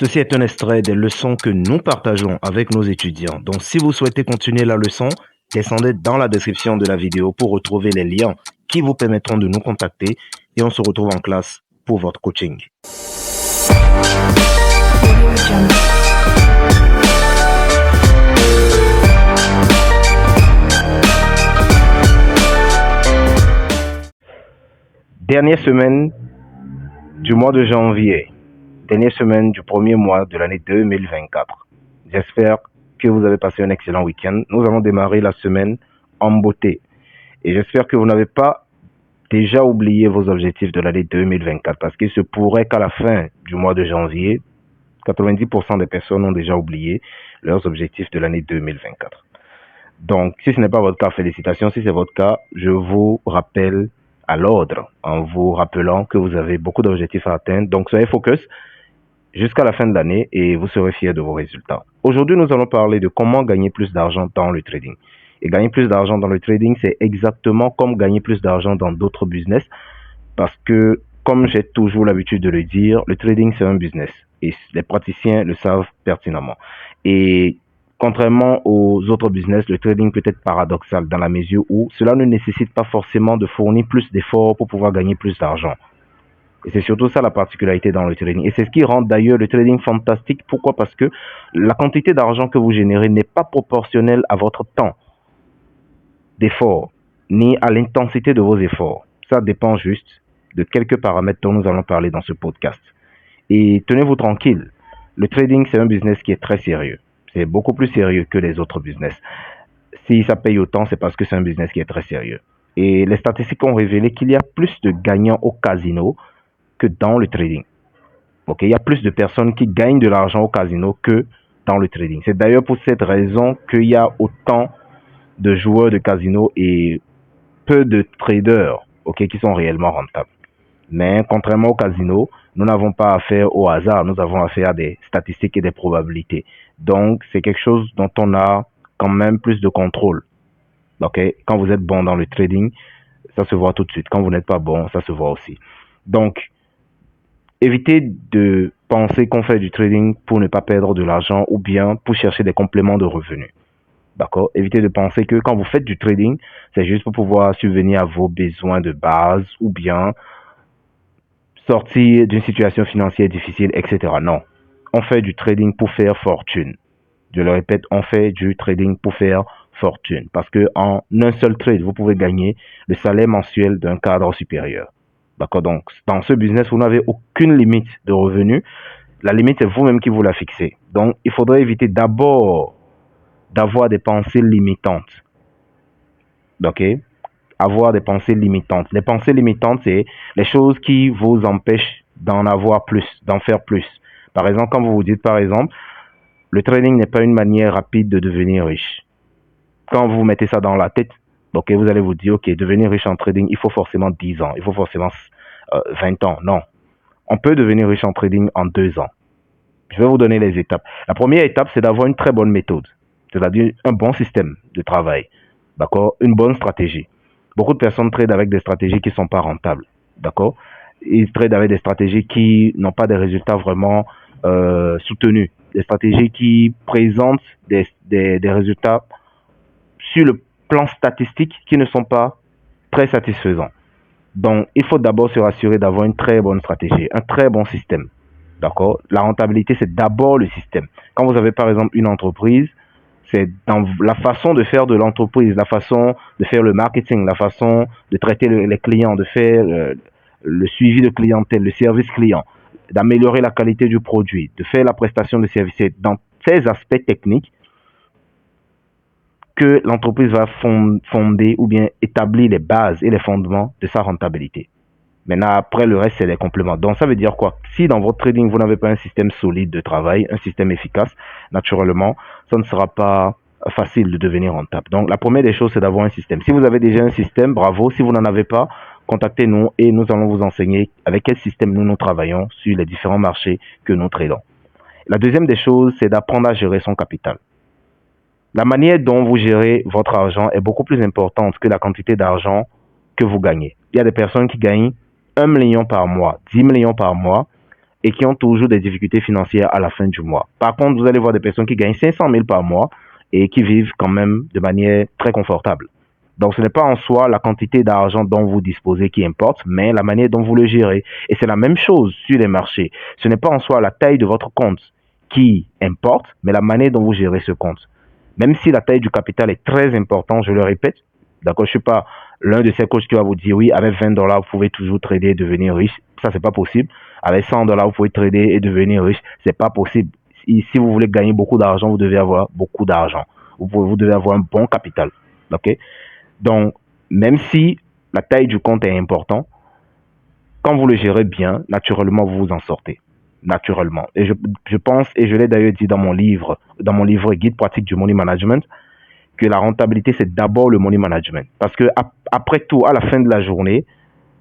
Ceci est un extrait des leçons que nous partageons avec nos étudiants. Donc, si vous souhaitez continuer la leçon, descendez dans la description de la vidéo pour retrouver les liens qui vous permettront de nous contacter et on se retrouve en classe pour votre coaching. Dernière semaine du mois de janvier. Dernière semaine du premier mois de l'année 2024. J'espère que vous avez passé un excellent week-end. Nous allons démarrer la semaine en beauté. Et j'espère que vous n'avez pas déjà oublié vos objectifs de l'année 2024 parce qu'il se pourrait qu'à la fin du mois de janvier, 90% des personnes ont déjà oublié leurs objectifs de l'année 2024. Donc, si ce n'est pas votre cas, félicitations. Si c'est votre cas, je vous rappelle à l'ordre en vous rappelant que vous avez beaucoup d'objectifs à atteindre. Donc, soyez focus jusqu'à la fin de l'année et vous serez fiers de vos résultats. Aujourd'hui, nous allons parler de comment gagner plus d'argent dans le trading. Et gagner plus d'argent dans le trading, c'est exactement comme gagner plus d'argent dans d'autres business parce que, comme j'ai toujours l'habitude de le dire, le trading, c'est un business et les praticiens le savent pertinemment. Et contrairement aux autres business, le trading peut être paradoxal dans la mesure où cela ne nécessite pas forcément de fournir plus d'efforts pour pouvoir gagner plus d'argent. Et c'est surtout ça la particularité dans le trading. Et c'est ce qui rend d'ailleurs le trading fantastique. Pourquoi? Parce que la quantité d'argent que vous générez n'est pas proportionnelle à votre temps d'effort, ni à l'intensité de vos efforts. Ça dépend juste de quelques paramètres dont nous allons parler dans ce podcast. Et tenez-vous tranquille, le trading c'est un business qui est très sérieux. C'est beaucoup plus sérieux que les autres business. Si ça paye autant, c'est parce que c'est un business qui est très sérieux. Et les statistiques ont révélé qu'il y a plus de gagnants au casino que dans le trading. Ok, il y a plus de personnes qui gagnent de l'argent au casino que dans le trading. C'est d'ailleurs pour cette raison qu'il y a autant de joueurs de casino et peu de traders, ok, qui sont réellement rentables. Mais contrairement au casino, nous n'avons pas affaire au hasard, nous avons affaire à des statistiques et des probabilités. Donc, c'est quelque chose dont on a quand même plus de contrôle. Ok, quand vous êtes bon dans le trading, ça se voit tout de suite. Quand vous n'êtes pas bon, ça se voit aussi. Donc, évitez de penser qu'on fait du trading pour ne pas perdre de l'argent ou bien pour chercher des compléments de revenus. D'accord? Évitez de penser que quand vous faites du trading, c'est juste pour pouvoir subvenir à vos besoins de base ou bien sortir d'une situation financière difficile, etc. Non. On fait du trading pour faire fortune. Je le répète, on fait du trading pour faire fortune. Parce que en un seul trade, vous pouvez gagner le salaire mensuel d'un cadre supérieur. D'accord? Donc, dans ce business, vous n'avez aucune limite de revenus. La limite, c'est vous-même qui vous la fixez. Donc, il faudrait éviter d'abord d'avoir des pensées limitantes. Ok? Avoir des pensées limitantes. Les pensées limitantes, c'est les choses qui vous empêchent d'en avoir plus, d'en faire plus. Par exemple, quand vous vous dites, par exemple, le trading n'est pas une manière rapide de devenir riche. Quand vous mettez ça dans la tête, ok, vous allez vous dire, ok, devenir riche en trading, il faut forcément 10 ans, il faut forcément 20 ans. Non. On peut devenir riche en trading en 2 ans. Je vais vous donner les étapes. La première étape, c'est d'avoir une très bonne méthode, c'est-à-dire un bon système de travail, d'accord, une bonne stratégie. Beaucoup de personnes tradent avec des stratégies qui ne sont pas rentables, d'accord. Ils tradent avec des stratégies qui n'ont pas des résultats vraiment soutenus, des stratégies qui présentent des résultats sur le plan statistique qui ne sont pas très satisfaisants. Donc, il faut d'abord se rassurer d'avoir une très bonne stratégie, un très bon système. D'accord? La rentabilité, c'est d'abord le système. Quand vous avez, par exemple, une entreprise, c'est dans la façon de faire de l'entreprise, la façon de faire le marketing, la façon de traiter les clients, de faire le suivi de clientèle, le service client, d'améliorer la qualité du produit, de faire la prestation de service. C'est dans ces aspects techniques que l'entreprise va fonder ou bien établir les bases et les fondements de sa rentabilité. Maintenant, après, le reste, c'est les compléments. Donc, ça veut dire quoi? Si dans votre trading, vous n'avez pas un système solide de travail, un système efficace, naturellement, ça ne sera pas facile de devenir rentable. Donc, la première des choses, c'est d'avoir un système. Si vous avez déjà un système, bravo. Si vous n'en avez pas, contactez-nous et nous allons vous enseigner avec quel système nous travaillons sur les différents marchés que nous tradons. La deuxième des choses, c'est d'apprendre à gérer son capital. La manière dont vous gérez votre argent est beaucoup plus importante que la quantité d'argent que vous gagnez. Il y a des personnes qui gagnent 1 million par mois, 10 millions par mois, et qui ont toujours des difficultés financières à la fin du mois. Par contre, vous allez voir des personnes qui gagnent 500 000 par mois et qui vivent quand même de manière très confortable. Donc, ce n'est pas en soi la quantité d'argent dont vous disposez qui importe, mais la manière dont vous le gérez. Et c'est la même chose sur les marchés. Ce n'est pas en soi la taille de votre compte qui importe, mais la manière dont vous gérez ce compte. Même si la taille du capital est très importante, je le répète, d'accord, je ne suis pas l'un de ces coachs qui va vous dire, oui, avec 20 dollars, vous pouvez toujours trader et devenir riche. Ça, c'est pas possible. Avec 100 dollars, vous pouvez trader et devenir riche. C'est pas possible. Si vous voulez gagner beaucoup d'argent, vous devez avoir beaucoup d'argent. Vous devez avoir un bon capital. OK? Donc, même si la taille du compte est importante, quand vous le gérez bien, naturellement, vous vous en sortez. Naturellement. Et je pense, et je l'ai d'ailleurs dit dans mon livre Guide pratique du money management, que la rentabilité, c'est d'abord le money management. Parce que après tout, à la fin de la journée,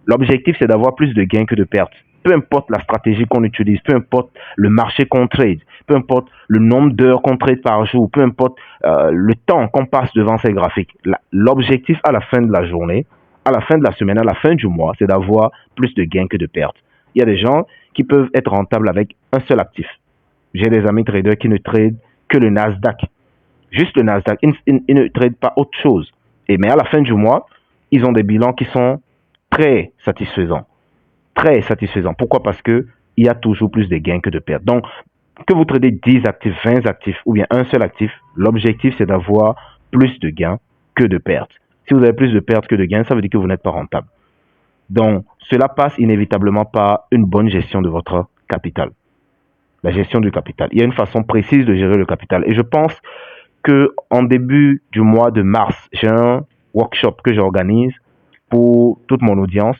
l'objectif, c'est d'avoir plus de gains que de pertes. Peu importe la stratégie qu'on utilise, peu importe le marché qu'on trade, peu importe le nombre d'heures qu'on trade par jour, peu importe le temps qu'on passe devant ces graphiques. L'objectif à la fin de la journée, à la fin de la semaine, à la fin du mois, c'est d'avoir plus de gains que de pertes. Il y a des gens qui peuvent être rentables avec un seul actif. J'ai des amis traders qui ne tradent que le Nasdaq. Juste le Nasdaq. Ils ne tradent pas autre chose. Mais à la fin du mois, ils ont des bilans qui sont très satisfaisants. Très satisfaisants. Pourquoi? Parce qu'il y a toujours plus de gains que de pertes. Donc, que vous tradez 10 actifs, 20 actifs ou bien un seul actif, l'objectif c'est d'avoir plus de gains que de pertes. Si vous avez plus de pertes que de gains, ça veut dire que vous n'êtes pas rentable. Donc, cela passe inévitablement par une bonne gestion de votre capital. La gestion du capital. Il y a une façon précise de gérer le capital. Et je pense qu'en début du mois de mars, j'ai un workshop que j'organise pour toute mon audience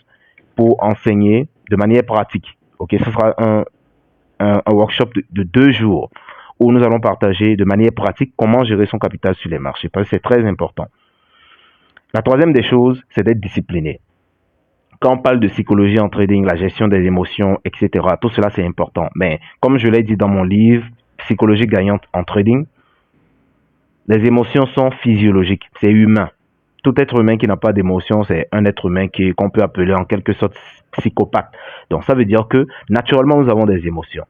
pour enseigner de manière pratique. Ok, ce sera un workshop de 2 jours où nous allons partager de manière pratique comment gérer son capital sur les marchés, parce que c'est très important. La troisième des choses, c'est d'être discipliné. Quand on parle de psychologie en trading, la gestion des émotions, etc., tout cela c'est important. Mais comme je l'ai dit dans mon livre, Psychologie gagnante en trading, les émotions sont physiologiques, c'est humain. Tout être humain qui n'a pas d'émotion, c'est un être humain qu'on peut appeler en quelque sorte psychopathe. Donc ça veut dire que naturellement nous avons des émotions.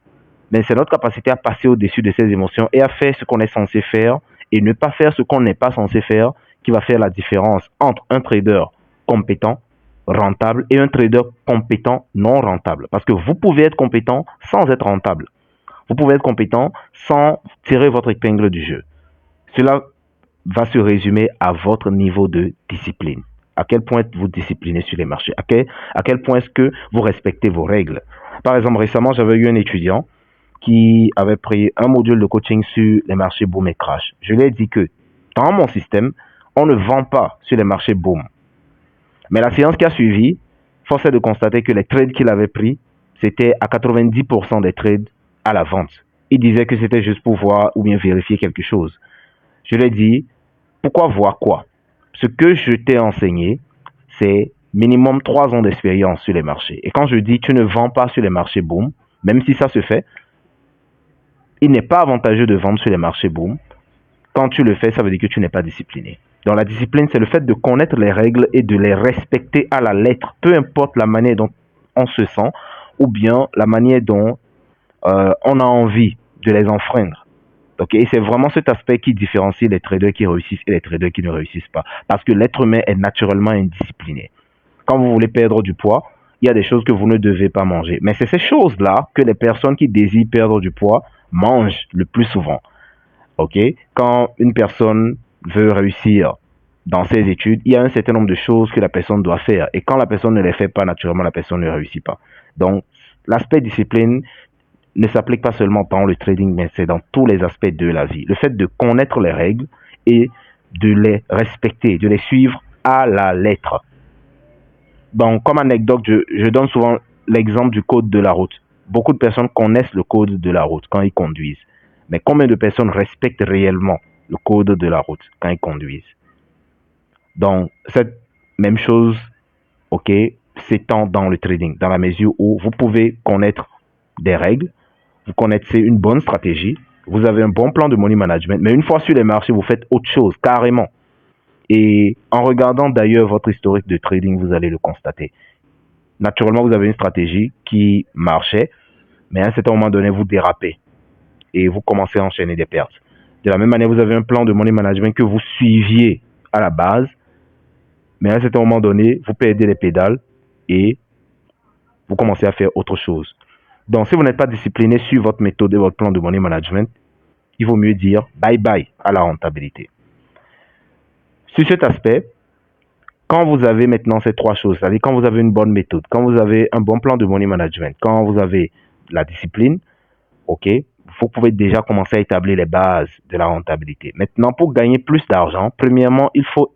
Mais c'est notre capacité à passer au-dessus de ces émotions et à faire ce qu'on est censé faire et ne pas faire ce qu'on n'est pas censé faire qui va faire la différence entre un trader compétent, rentable et un trader compétent, non rentable. Parce que vous pouvez être compétent sans être rentable. Vous pouvez être compétent sans tirer votre épingle du jeu. Cela va se résumer à votre niveau de discipline. À quel point vous disciplinez sur les marchés? À quel point est-ce que vous respectez vos règles? Par exemple, récemment, j'avais eu un étudiant qui avait pris un module de coaching sur les marchés boom et crash. Je lui ai dit que dans mon système, on ne vend pas sur les marchés boom. Mais la séance qui a suivi, force est de constater que les trades qu'il avait pris, c'était à 90% des trades à la vente. Il disait que c'était juste pour voir ou bien vérifier quelque chose. Je lui ai dit, pourquoi voir quoi? Ce que je t'ai enseigné, c'est minimum 3 ans d'expérience sur les marchés. Et quand je dis tu ne vends pas sur les marchés boom, même si ça se fait, il n'est pas avantageux de vendre sur les marchés boom. Quand tu le fais, ça veut dire que tu n'es pas discipliné. Donc la discipline, c'est le fait de connaître les règles et de les respecter à la lettre, peu importe la manière dont on se sent ou bien la manière dont on a envie de les enfreindre. Okay? Et c'est vraiment cet aspect qui différencie les traders qui réussissent et les traders qui ne réussissent pas. Parce que l'être humain est naturellement indiscipliné. Quand vous voulez perdre du poids, il y a des choses que vous ne devez pas manger. Mais c'est ces choses-là que les personnes qui désirent perdre du poids mangent le plus souvent. Okay? Quand une personne veut réussir dans ses études, il y a un certain nombre de choses que la personne doit faire. Et quand la personne ne les fait pas, naturellement, la personne ne réussit pas. Donc, l'aspect discipline ne s'applique pas seulement dans le trading, mais c'est dans tous les aspects de la vie. Le fait de connaître les règles et de les respecter, de les suivre à la lettre. Donc, comme anecdote, je donne souvent l'exemple du code de la route. Beaucoup de personnes connaissent le code de la route quand ils conduisent. Mais combien de personnes respectent réellement le code de la route quand ils conduisent? Donc, cette même chose, ok, s'étend dans le trading, dans la mesure où vous pouvez connaître des règles, vous connaissez une bonne stratégie, vous avez un bon plan de money management, mais une fois sur les marchés, vous faites autre chose, carrément. Et en regardant d'ailleurs votre historique de trading, vous allez le constater. Naturellement, vous avez une stratégie qui marchait, Mais à un certain moment donné, vous dérapez et vous commencez à enchaîner des pertes. De la même manière, vous avez un plan de money management que vous suiviez à la base, mais à un certain moment donné, vous perdez les pédales et vous commencez à faire autre chose. Donc, si vous n'êtes pas discipliné sur votre méthode et votre plan de money management, il vaut mieux dire bye bye à la rentabilité. Sur cet aspect, quand vous avez maintenant ces trois choses, c'est-à-dire quand vous avez une bonne méthode, quand vous avez un bon plan de money management, quand vous avez la discipline, ok, vous pouvez déjà commencer à établir les bases de la rentabilité. Maintenant, pour gagner plus d'argent, premièrement, il faut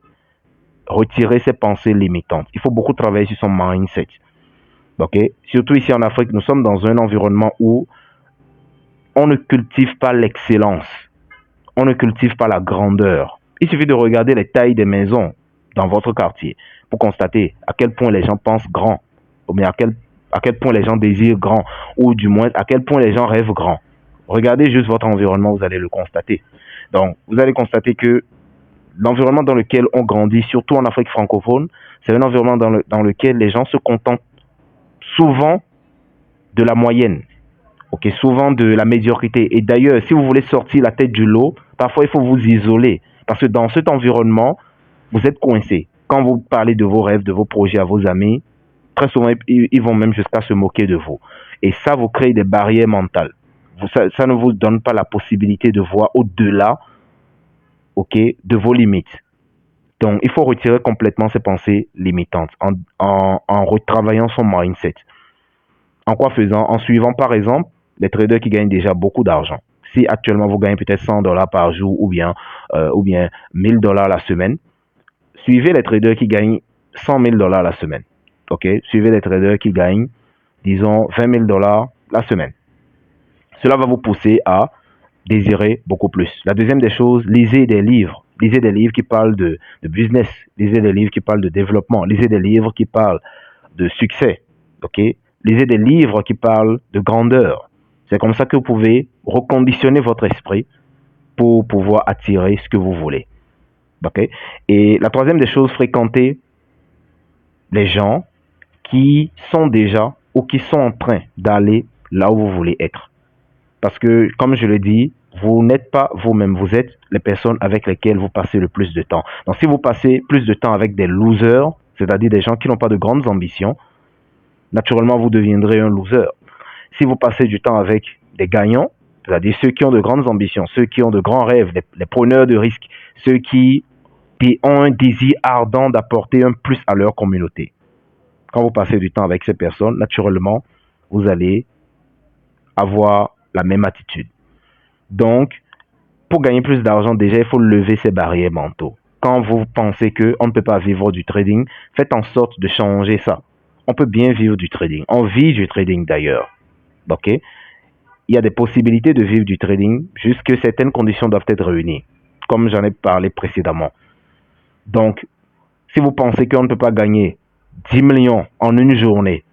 retirer ses pensées limitantes. Il faut beaucoup travailler sur son mindset. Ok, surtout ici en Afrique, nous sommes dans un environnement où on ne cultive pas l'excellence, on ne cultive pas la grandeur. Il suffit de regarder les tailles des maisons dans votre quartier pour constater à quel point les gens pensent grand, ou bien à quel point les gens désirent grand, ou du moins à quel point les gens rêvent grand. Regardez juste votre environnement, vous allez le constater. Donc, vous allez constater que l'environnement dans lequel on grandit, surtout en Afrique francophone, c'est un environnement dans lequel les gens se contentent souvent de la moyenne, ok, souvent de la médiocrité. Et d'ailleurs, si vous voulez sortir la tête du lot, parfois il faut vous isoler. Parce que dans cet environnement, vous êtes coincé. Quand vous parlez de vos rêves, de vos projets à vos amis, très souvent, ils vont même jusqu'à se moquer de vous. Et ça vous crée des barrières mentales. Ça ne vous donne pas la possibilité de voir au-delà, ok, de vos limites. Donc, il faut retirer complètement ces pensées limitantes en retravaillant son mindset. En quoi faisant? En suivant, par exemple, les traders qui gagnent déjà beaucoup d'argent. Si actuellement vous gagnez peut-être 100 dollars par jour ou bien 1000 dollars la semaine, suivez les traders qui gagnent 100 000 dollars la semaine. Ok? Suivez les traders qui gagnent, disons, 20 000 dollars la semaine. Cela va vous pousser à désirer beaucoup plus. La deuxième des choses, lisez des livres. Lisez des livres qui parlent de business. Lisez des livres qui parlent de développement. Lisez des livres qui parlent de succès. Ok? Lisez des livres qui parlent de grandeur. C'est comme ça que vous pouvez reconditionner votre esprit pour pouvoir attirer ce que vous voulez. Ok? Et la troisième des choses, fréquentez les gens qui sont déjà ou qui sont en train d'aller là où vous voulez être. Parce que, comme je le dis, vous n'êtes pas vous-même, vous êtes les personnes avec lesquelles vous passez le plus de temps. Donc, si vous passez plus de temps avec des losers, c'est-à-dire des gens qui n'ont pas de grandes ambitions, naturellement, vous deviendrez un loser. Si vous passez du temps avec des gagnants, c'est-à-dire ceux qui ont de grandes ambitions, ceux qui ont de grands rêves, les preneurs de risques, ceux qui ont un désir ardent d'apporter un plus à leur communauté. Quand vous passez du temps avec ces personnes, naturellement, vous allez avoir la même attitude. Donc, pour gagner plus d'argent, déjà, il faut lever ces barrières mentaux. Quand vous pensez qu'on ne peut pas vivre du trading, faites en sorte de changer ça. On peut bien vivre du trading. On vit du trading d'ailleurs. Ok? Il y a des possibilités de vivre du trading, juste que certaines conditions doivent être réunies, comme j'en ai parlé précédemment. Donc, si vous pensez qu'on ne peut pas gagner 10 millions en une journée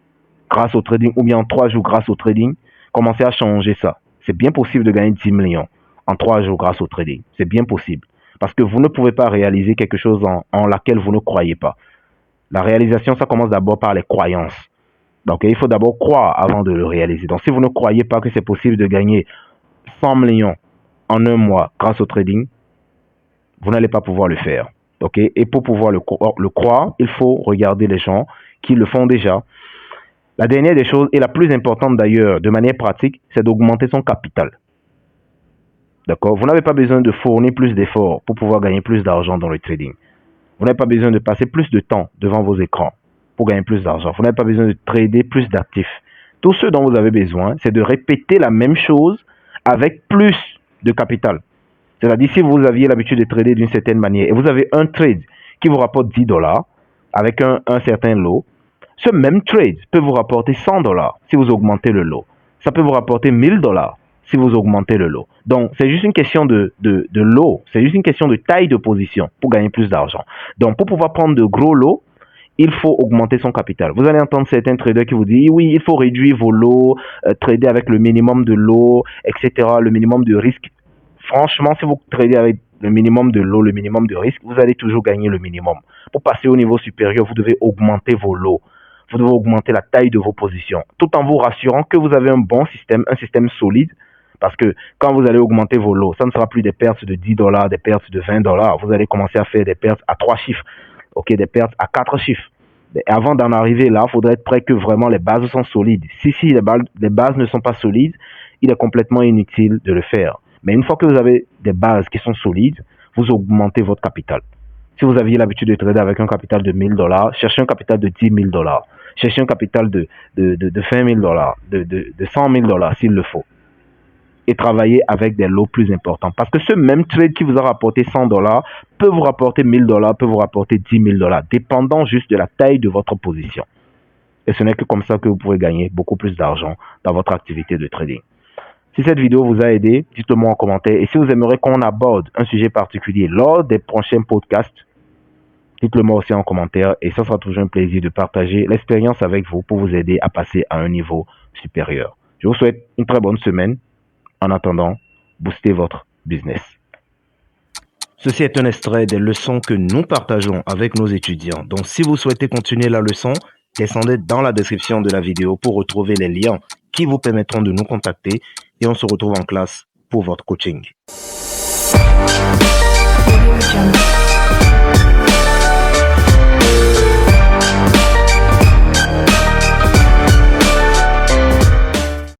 grâce au trading, ou bien en 3 jours grâce au trading, commencez à changer ça. C'est bien possible de gagner 10 millions en 3 jours grâce au trading. C'est bien possible. Parce que vous ne pouvez pas réaliser quelque chose en laquelle vous ne croyez pas. La réalisation, ça commence d'abord par les croyances. Donc, il faut d'abord croire avant de le réaliser. Donc, si vous ne croyez pas que c'est possible de gagner 100 millions en un mois grâce au trading, vous n'allez pas pouvoir le faire. Ok? Et pour pouvoir le croire, il faut regarder les gens qui le font déjà. La dernière des choses, et la plus importante d'ailleurs, de manière pratique, c'est d'augmenter son capital. D'accord? Vous n'avez pas besoin de fournir plus d'efforts pour pouvoir gagner plus d'argent dans le trading. Vous n'avez pas besoin de passer plus de temps devant vos écrans pour gagner plus d'argent. Vous n'avez pas besoin de trader plus d'actifs. Tout ce dont vous avez besoin, c'est de répéter la même chose avec plus de capital. C'est-à-dire, si vous aviez l'habitude de trader d'une certaine manière et vous avez un trade qui vous rapporte 10 dollars avec un certain lot, ce même trade peut vous rapporter 100 dollars si vous augmentez le lot. Ça peut vous rapporter 1000 dollars si vous augmentez le lot. Donc, c'est juste une question de lot. C'est juste une question de taille de position pour gagner plus d'argent. Donc, pour pouvoir prendre de gros lots, il faut augmenter son capital. Vous allez entendre certains traders qui vous disent, oui, il faut réduire vos lots, trader avec le minimum de lots, etc., le minimum de risque. Franchement, si vous tradez avec le minimum de lots, le minimum de risque, vous allez toujours gagner le minimum. Pour passer au niveau supérieur, vous devez augmenter vos lots. vous devez augmenter la taille de vos positions, tout en vous rassurant que vous avez un bon système, un système solide, parce que quand vous allez augmenter vos lots, ça ne sera plus des pertes de $10, des pertes de $20, vous allez commencer à faire des pertes à 3 chiffres, ok, des pertes à 4 chiffres. Et avant d'en arriver là, il faudrait être prêt que vraiment les bases sont solides. Si les bases ne sont pas solides, il est complètement inutile de le faire. Mais une fois que vous avez des bases qui sont solides, vous augmentez votre capital. Si vous aviez l'habitude de trader avec un capital de $1000, cherchez un capital de $10 000. Cherchez un capital de $20 000, de $100 000 s'il le faut. Et travailler avec des lots plus importants. Parce que ce même trade qui vous a rapporté $100 peut vous rapporter $1000, peut vous rapporter $10 000, dépendant juste de la taille de votre position. Et ce n'est que comme ça que vous pourrez gagner beaucoup plus d'argent dans votre activité de trading. Si cette vidéo vous a aidé, dites-le moi en commentaire. Et si vous aimeriez qu'on aborde un sujet particulier lors des prochains podcasts, dites-le moi aussi en commentaire. Et ça sera toujours un plaisir de partager l'expérience avec vous pour vous aider à passer à un niveau supérieur. Je vous souhaite une très bonne semaine. En attendant, boostez votre business. Ceci est un extrait des leçons que nous partageons avec nos étudiants. Donc, si vous souhaitez continuer la leçon, descendez dans la description de la vidéo pour retrouver les liens qui vous permettront de nous contacter et on se retrouve en classe pour votre coaching.